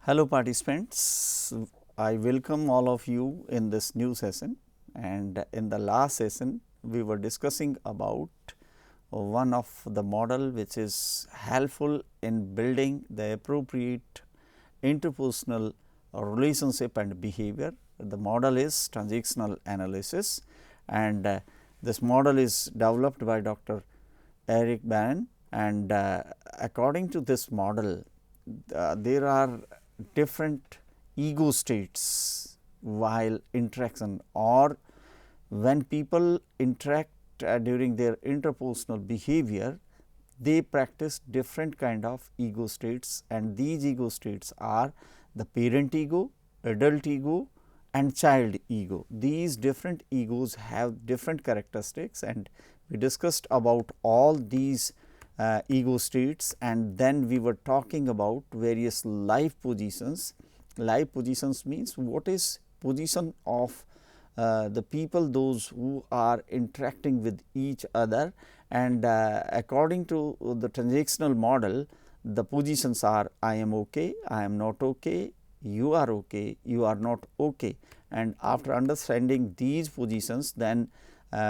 Hello participants, I welcome all of you in this new session, and in the last session we were discussing about one of the model which is helpful in building the appropriate interpersonal relationship and behavior. The model is transactional analysis, and this model is developed by Dr. Eric Barron, and according to this model there are different ego states while interaction, or when people interact during their interpersonal behavior, they practice different kind of ego states, and these ego states are the parent ego, adult ego and child ego. These different egos have different characteristics, and we discussed about all these ego states, and then we were talking about various life positions. Life positions means what is position of the people, those who are interacting with each other, and according to the transactional model, the positions are I am okay, I am not okay, you are okay, you are not okay. And after understanding these positions, then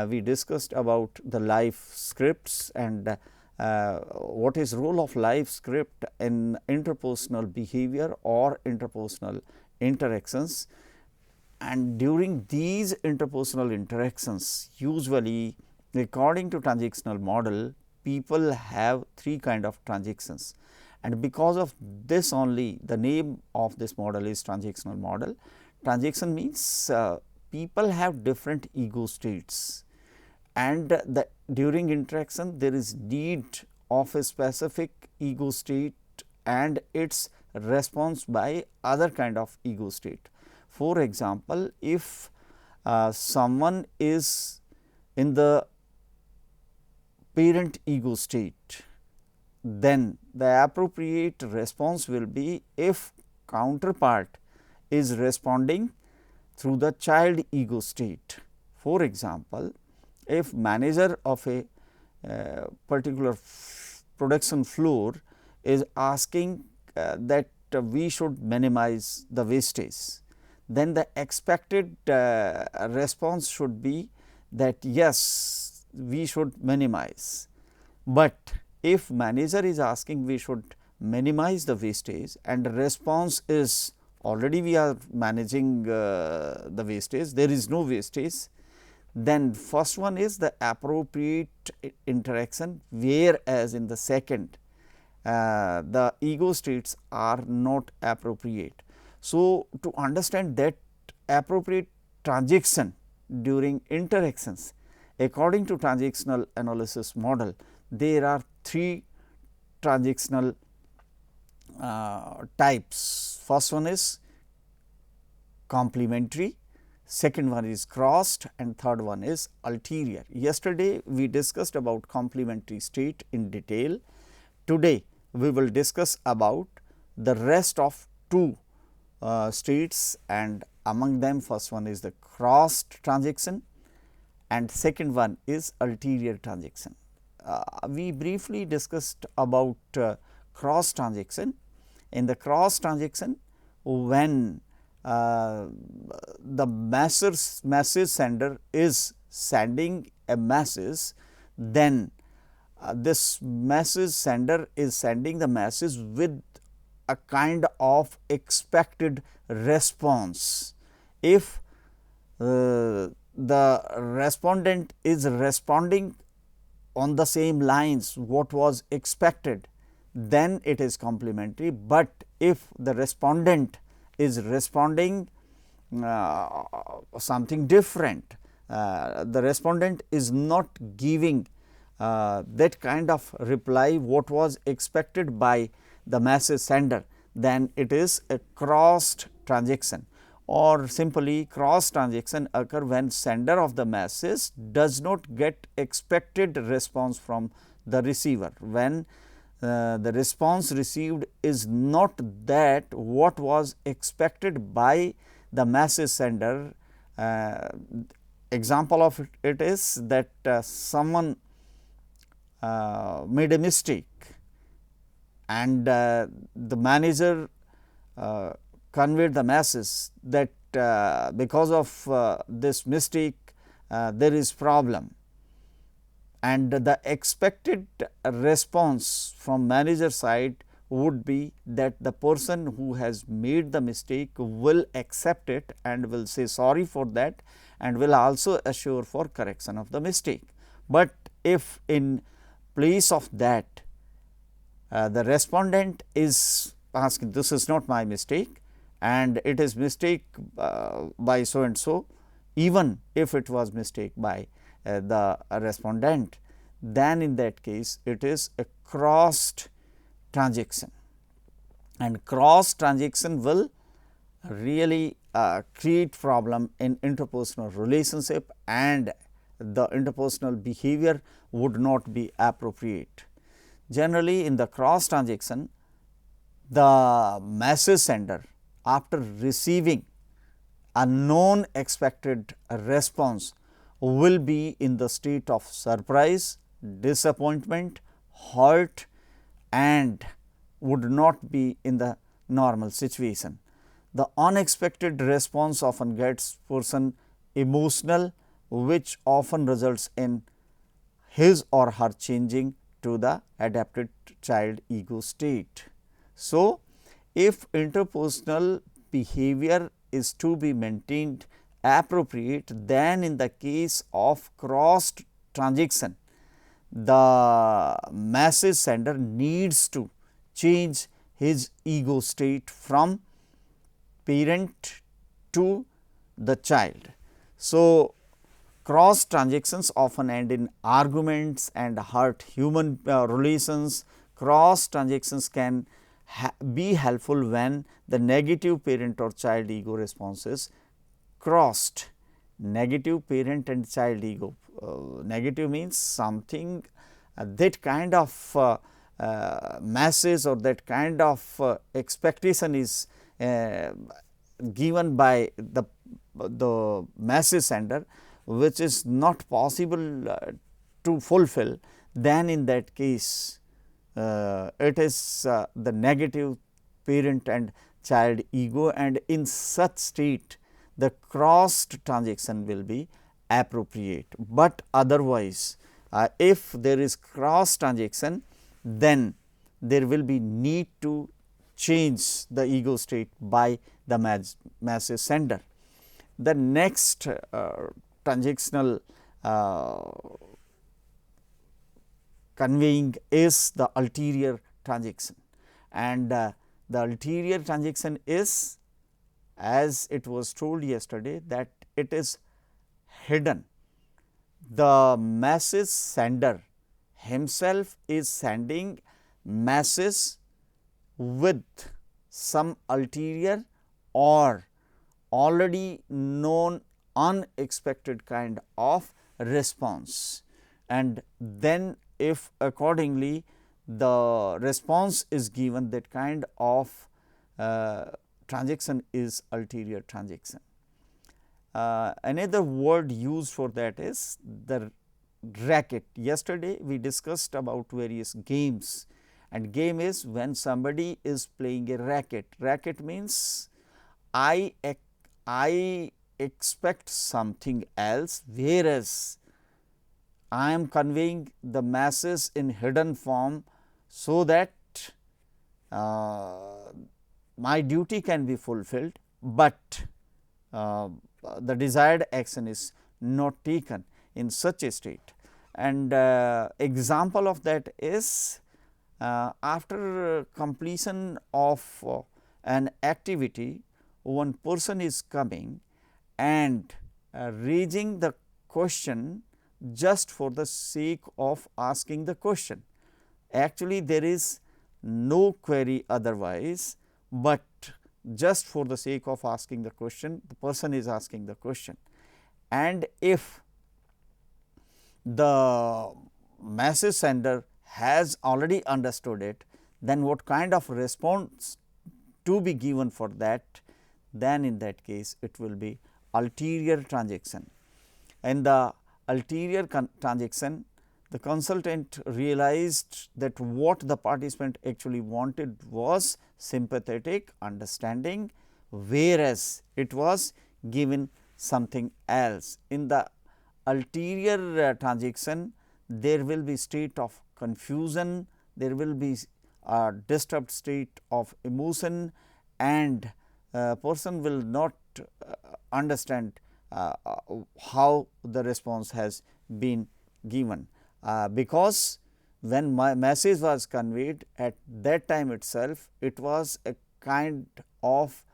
we discussed about the life scripts and what is role of life script in interpersonal behavior or interpersonal interactions. And during these interpersonal interactions, usually according to transactional model, people have three kind of transactions, and because of this only the name of this model is transactional model. Transaction means people have different ego states, and during interaction there is need of a specific ego state and its response by other kind of ego state. For example, if someone is in the parent ego state, then the appropriate response will be if counterpart is responding through the child ego state. For example, if manager of a particular production floor is asking that we should minimize the wastage, then the expected response should be that yes, we should minimize. But if manager is asking we should minimize the wastage and the response is already we are managing the wastage, there is no wastage, then first one is the appropriate interaction, whereas in the second the ego states are not appropriate. So, to understand that appropriate transaction during interactions, according to transactional analysis model, there are three transactional types. First one is complementary, second one is crossed, and third one is ulterior. Yesterday we discussed about complementary state in detail. Today we will discuss about the rest of two states, and among them first one is the crossed transaction and second one is ulterior transaction. We briefly discussed about cross transaction. In the cross transaction, when the message sender is sending a message, then this message sender is sending the message with a kind of expected response. If the respondent is responding on the same lines what was expected, then it is complementary. But if the respondent is responding something different, the respondent is not giving that kind of reply what was expected by the message sender, then it is a crossed transaction. Or simply cross transaction occur when sender of the message does not get expected response from the receiver, when the response received is not that what was expected by the message sender. Example of it is that someone made a mistake and the manager conveyed the masses that because of this mistake there is problem, and the expected response from manager side would be that the person who has made the mistake will accept it and will say sorry for that and will also assure for correction of the mistake. But if in place of that the respondent is asking, this is not my mistake and it is mistake by so and so, even if it was mistake by the respondent, then in that case it is a crossed transaction, and cross transaction will really create problem in interpersonal relationship, and the interpersonal behavior would not be appropriate. Generally in the cross transaction, the message sender, after receiving a known expected response, will be in the state of surprise, disappointment, hurt, and would not be in the normal situation. The unexpected response often gets person emotional, which often results in his or her changing to the adapted child ego state. So, if interpersonal behavior is to be maintained appropriate, then in the case of crossed transaction, the message sender needs to change his ego state from parent to the child. So, cross transactions often end in arguments and hurt human relations. Cross transactions can be helpful when the negative parent or child ego response is crossed. Negative parent and child ego. Negative means something that kind of message or that kind of expectation is given by the message sender, which is not possible to fulfill, then in that case it is the negative parent and child ego, and in such state the crossed transaction will be appropriate. But otherwise if there is cross transaction, then there will be need to change the ego state by the message sender. The next transactional conveying is the ulterior transaction, and the ulterior transaction is, as it was told yesterday, that it is hidden. The message sender himself is sending message with some ulterior or already known unexpected kind of response, and then if accordingly the response is given, that kind of transaction is ulterior transaction. Another word used for that is the racket. Yesterday we discussed about various games, and game is when somebody is playing a racket. Racket means I expect something else, whereas I am conveying the message in hidden form, so that my duty can be fulfilled, but the desired action is not taken in such a state. And example of that is after completion of an activity, one person is coming and raising the question just for the sake of asking the question. Actually there is no query otherwise, but just for the sake of asking the question, the person is asking the question. And if the message sender has already understood it, then what kind of response to be given for that? Then in that case it will be ulterior transaction. In the ulterior transaction, the consultant realized that what the participant actually wanted was sympathetic understanding, whereas it was given something else. In the ulterior transaction, there will be state of confusion, there will be a disturbed state of emotion, and person will not understand how the response has been given, because when my message was conveyed at that time itself, it was a kind of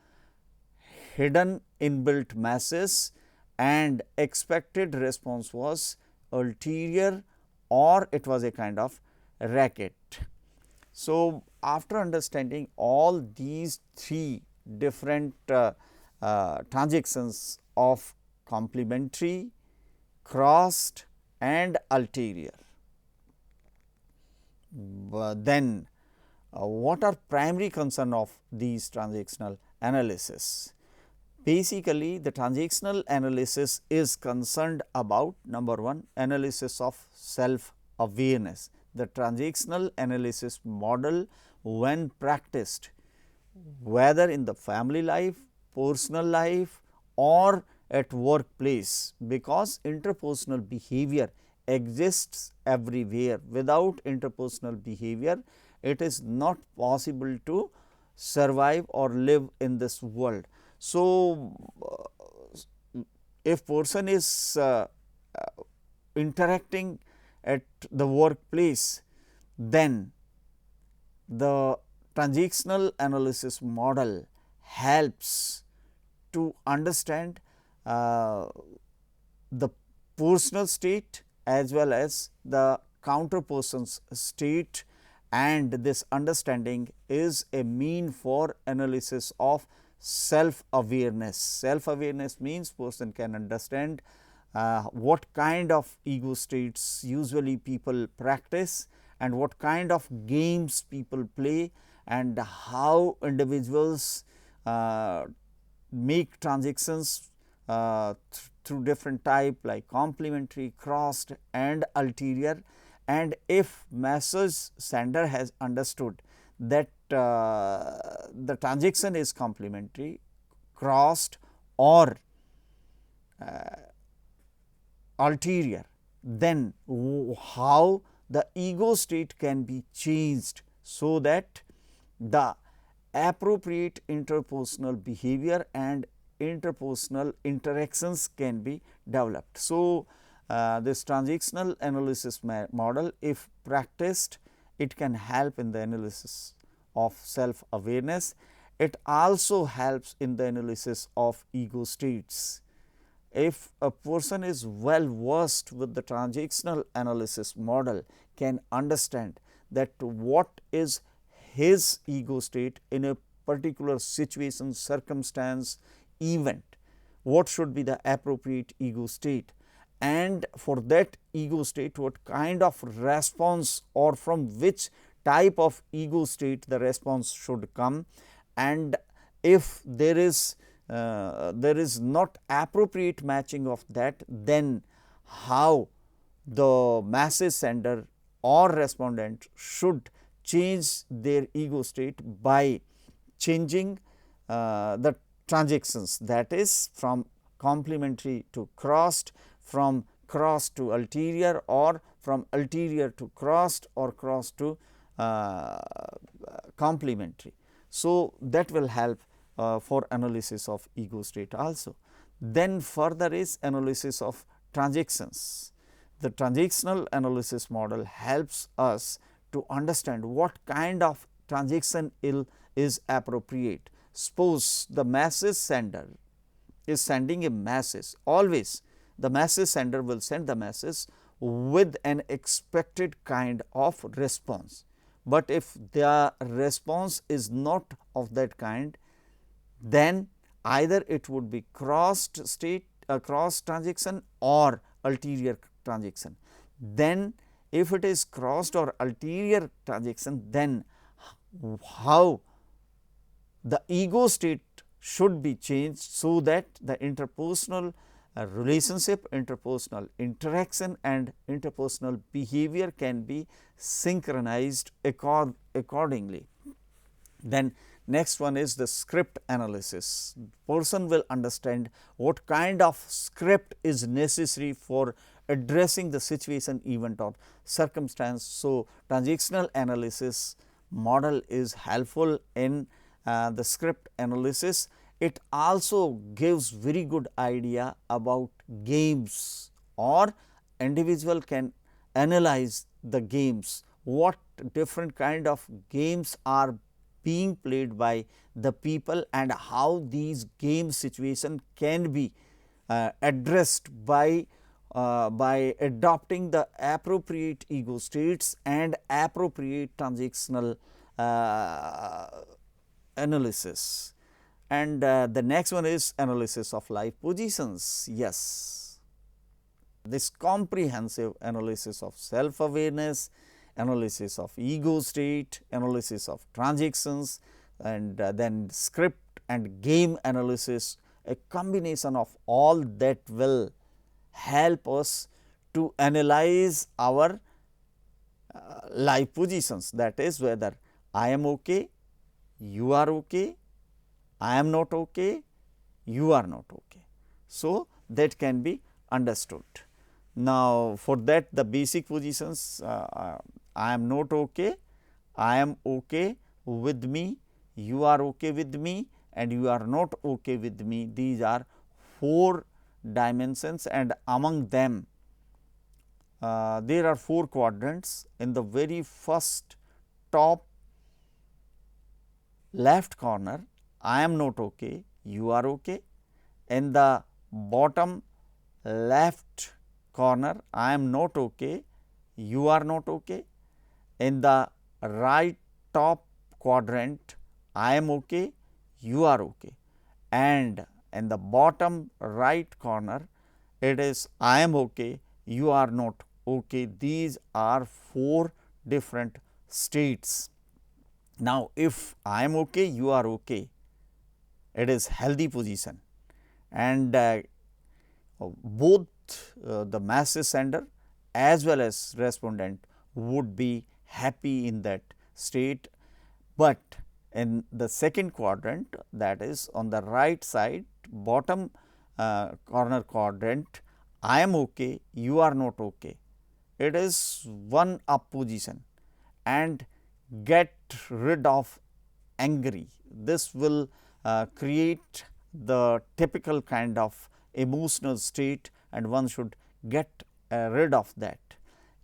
hidden inbuilt message, and expected response was ulterior, or it was a kind of racket. So, after understanding all these three different transactions of complementary, crossed and ulterior, then what are primary concern of these transactional analysis? Basically, the transactional analysis is concerned about number one, analysis of self awareness. The transactional analysis model, when practiced, whether in the family life, personal life, or at workplace, because interpersonal behavior exists everywhere. Without interpersonal behavior, it is not possible to survive or live in this world. So, if person is interacting at the workplace, then the transactional analysis model helps to understand the personal state as well as the counter person's state, and this understanding is a mean for analysis of self awareness. Self awareness means person can understand what kind of ego states usually people practice, and what kind of games people play, and how individuals make transactions through different type like complementary, crossed and ulterior. And if message sender has understood that the transaction is complementary, crossed or ulterior, then how the ego state can be changed, so that the appropriate interpersonal behavior and interpersonal interactions can be developed. So, this transactional analysis model, if practiced, it can help in the analysis of self awareness. It also helps in the analysis of ego states. If a person is well versed with the transactional analysis model, can understand that what is his ego state in a particular situation, circumstance, event, what should be the appropriate ego state, and for that ego state what kind of response or from which type of ego state the response should come, and if there is not appropriate matching of that, then how the message sender or respondent should change their ego state by changing the transactions, that is from complementary to crossed, from crossed to ulterior, or from ulterior to crossed, or crossed to complementary. So, that will help for analysis of ego state also. Then further is analysis of transactions. The transactional analysis model helps us to understand what kind of transaction is appropriate. Suppose the message sender is sending a message, always the message sender will send the message with an expected kind of response, but if the response is not of that kind, then either it would be crossed state, cross transaction, or ulterior transaction. Then if it is crossed or ulterior transaction, then how the ego state should be changed, so that the interpersonal relationship, interpersonal interaction and interpersonal behavior can be synchronized accordingly. Then next one is the script analysis. Person will understand what kind of script is necessary for addressing the situation, event or circumstance. So, transactional analysis model is helpful in the script analysis. It also gives very good idea about games, or individual can analyze the games, what different kind of games are being played by the people and how these game situation can be addressed by adopting the appropriate ego states and appropriate transactional analysis. And the next one is analysis of life positions. Yes, this comprehensive analysis of self awareness, analysis of ego state, analysis of transactions, and then script and game analysis, a combination of all that will help us to analyze our life positions, that is whether I am okay, you are okay, I am not okay, you are not okay. So, that can be understood. Now, for that the basic positions, I am not okay, I am okay with me, you are okay with me and you are not okay with me. These are 4 dimensions, and among them there are 4 quadrants. In the very first top left corner, I am not okay, you are okay. In the bottom left corner, I am not okay, you are not okay. In the right top quadrant, I am okay, you are okay, and in the bottom right corner, it is I am okay, you are not okay. These are 4 different states. Now, if I am okay, you are okay, it is healthy position, and both the message sender as well as respondent would be happy in that state. But in the second quadrant, that is on the right side bottom corner quadrant, I am okay, you are not okay, it is one up position and get rid of angry. This will create the typical kind of emotional state, and one should get rid of that.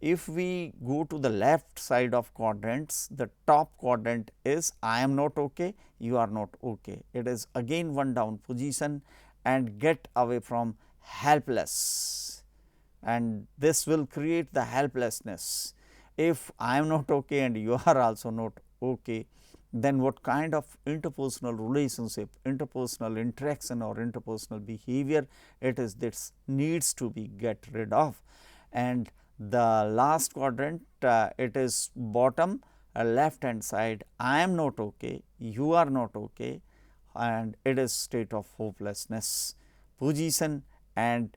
If we go to the left side of quadrants, the top quadrant is I am not okay, you are not okay. It is again one down position and get away from helpless, and this will create the helplessness. If I am not okay and you are also not okay, then what kind of interpersonal relationship, interpersonal interaction or interpersonal behavior it is that needs to be get rid of. And the last quadrant, it is bottom left hand side, I am not okay, you are not okay, and it is state of hopelessness position and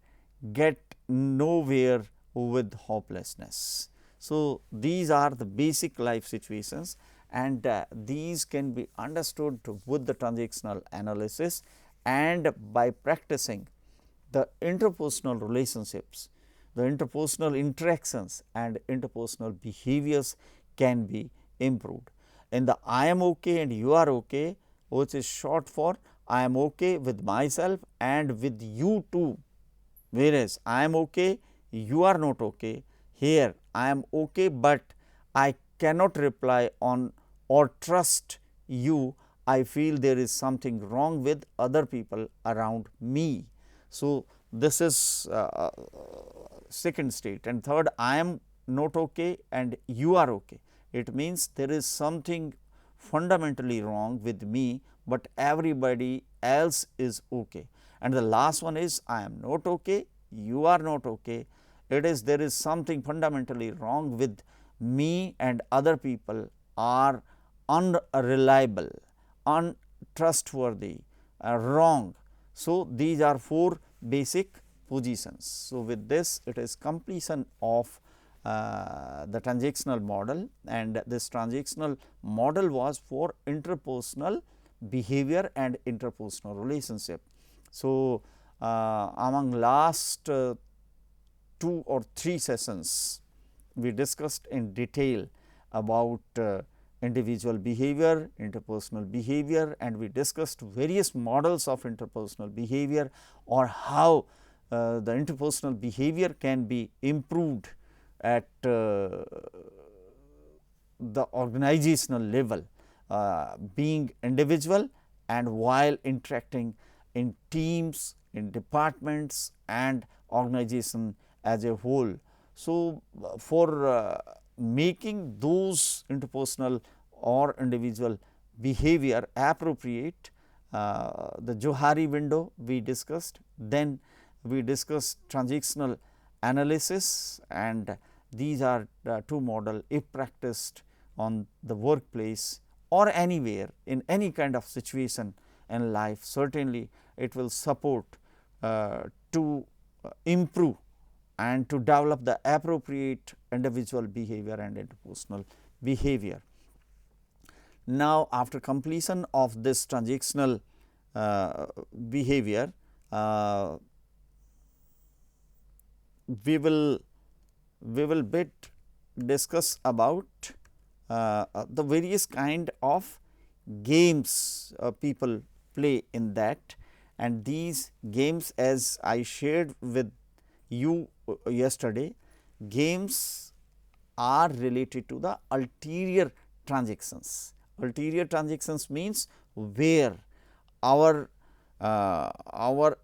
get nowhere with hopelessness. So, these are the basic life situations, and these can be understood with the transactional analysis, and by practicing the interpersonal relationships, the interpersonal interactions and interpersonal behaviors can be improved. In the I am okay and you are okay, which is short for I am okay with myself and with you too, whereas I am okay, you are not okay. Here I am okay, but I cannot reply on or trust you, I feel there is something wrong with other people around me. So, this is second state, and third, I am not okay and you are okay. It means there is something fundamentally wrong with me, but everybody else is okay. And the last one is I am not okay, you are not okay. It is there is something fundamentally wrong with me and other people are unreliable, untrustworthy, wrong. So, these are 4 basic positions. So, with this it is completion of the transactional model, and this transactional model was for interpersonal behavior and interpersonal relationship. So, among last 2 or 3 sessions, we discussed in detail about individual behavior, interpersonal behavior, and we discussed various models of interpersonal behavior, or how the interpersonal behavior can be improved at the organizational level, being individual and while interacting in teams, in departments and organization as a whole. So, for making those interpersonal or individual behavior appropriate, the Johari window we discussed, then we discussed transactional analysis, and these are the 2 model. If practiced on the workplace or anywhere in any kind of situation in life, certainly it will support to improve and to develop the appropriate individual behavior and interpersonal behavior. Now, after completion of this transactional behavior, we will bit discuss about the various kind of games people play in that, and these games, as I shared with you yesterday, games are related to the ulterior transactions. Ulterior transactions means where our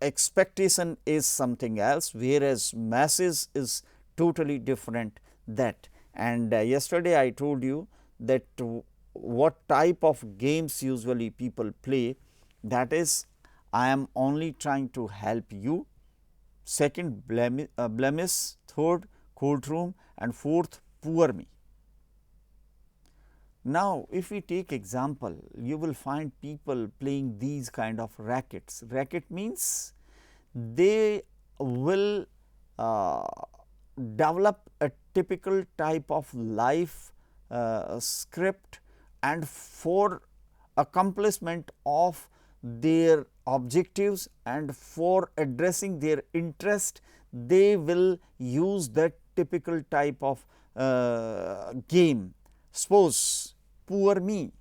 expectation is something else, whereas message is totally different that. And yesterday I told you that what type of games usually people play, that is, I am only trying to help you, second blemish, third courtroom, and fourth poor me. Now, if we take example, you will find people playing these kind of rackets. Racket means they will develop a typical type of life script, and for accomplishment of their objectives and for addressing their interest, they will use that typical type of game. Suppose poor me,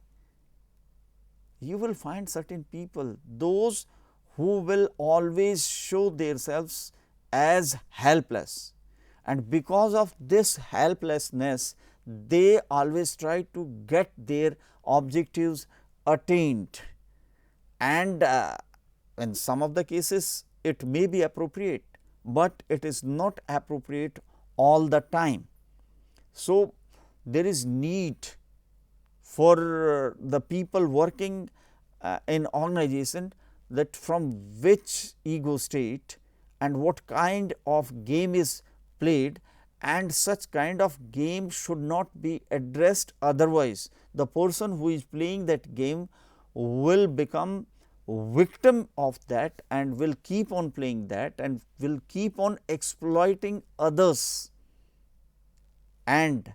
you will find certain people, those who will always show themselves as helpless, and because of this helplessness, they always try to get their objectives attained, and in some of the cases it may be appropriate, but it is not appropriate all the time. So, there is need for the people working in organization, that from which ego state and what kind of game is played, and such kind of game should not be addressed, otherwise the person who is playing that game will become victim of that and will keep on playing that and will keep on exploiting others, and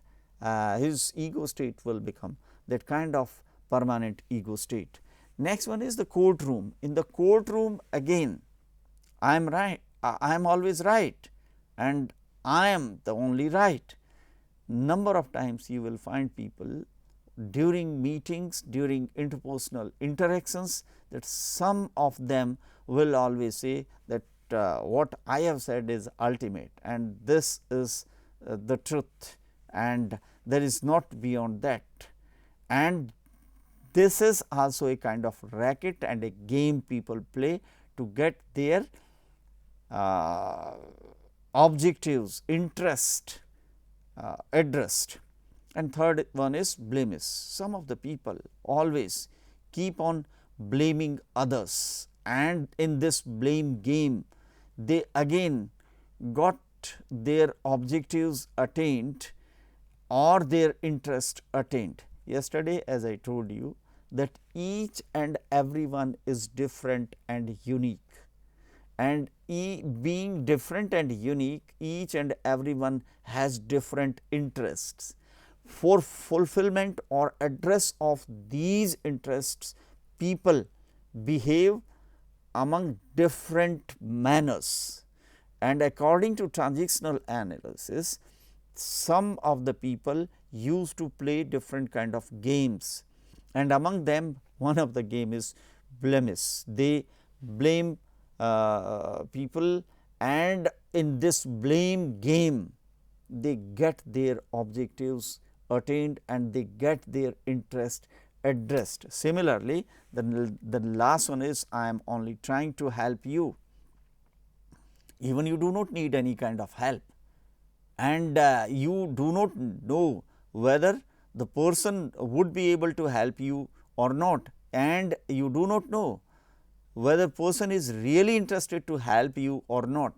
his ego state will become that kind of permanent ego state. Next one is the courtroom. In the courtroom, again, I am right, I am always right, and I am the only right. Number of times you will find people during meetings, during interpersonal interactions, that some of them will always say that what I have said is ultimate, and this is the truth, and there is not beyond that. And this is also a kind of racket and a game people play to get their objectives, interest addressed. And third one is blemish. Some of the people always keep on blaming others, and in this blame game they again got their objectives attained or their interest attained. Yesterday, as I told you, that each and everyone is different and unique. and being different and unique, each and everyone has different interests. For fulfillment or address of these interests, people behave among different manners, and according to transactional analysis, some of the people used to play different kind of games, and among them one of the game is blemish. They blame people, and in this blame game they get their objectives attained and they get their interest addressed. Similarly, the last one is I am only trying to help you, even you do not need any kind of help, and you do not know whether the person would be able to help you or not, and you do not know whether person is really interested to help you or not.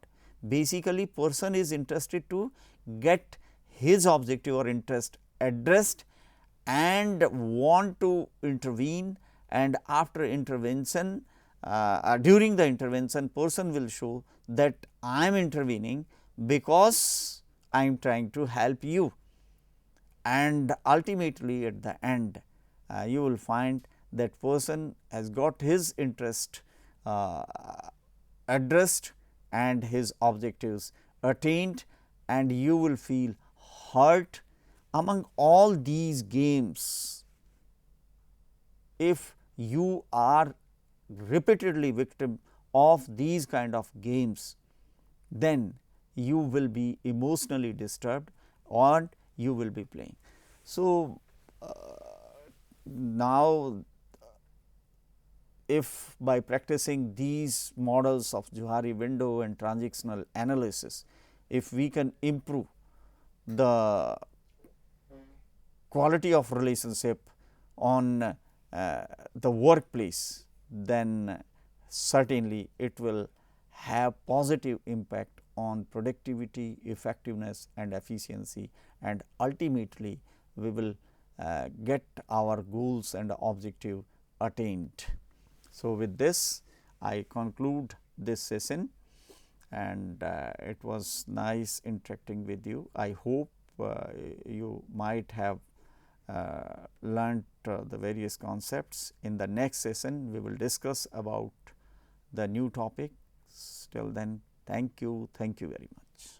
Basically, person is interested to get his objective or interest addressed and want to intervene, and after intervention, during the intervention, person will show that I am intervening because I am trying to help you, and ultimately at the end you will find that person has got his interest addressed and his objectives attained, and you will feel hurt. Among all these games, if you are repeatedly victim of these kind of games, then you will be emotionally disturbed or you will be playing. So, now if by practicing these models of Johari window and transactional analysis, if we can improve the quality of relationship on the workplace, then certainly it will have positive impact on productivity, effectiveness and efficiency, and ultimately we will get our goals and objective attained. So, with this I conclude this session, and it was nice interacting with you. I hope you might have learnt the various concepts. In the next session, we will discuss about the new topic. Till then, thank you very much.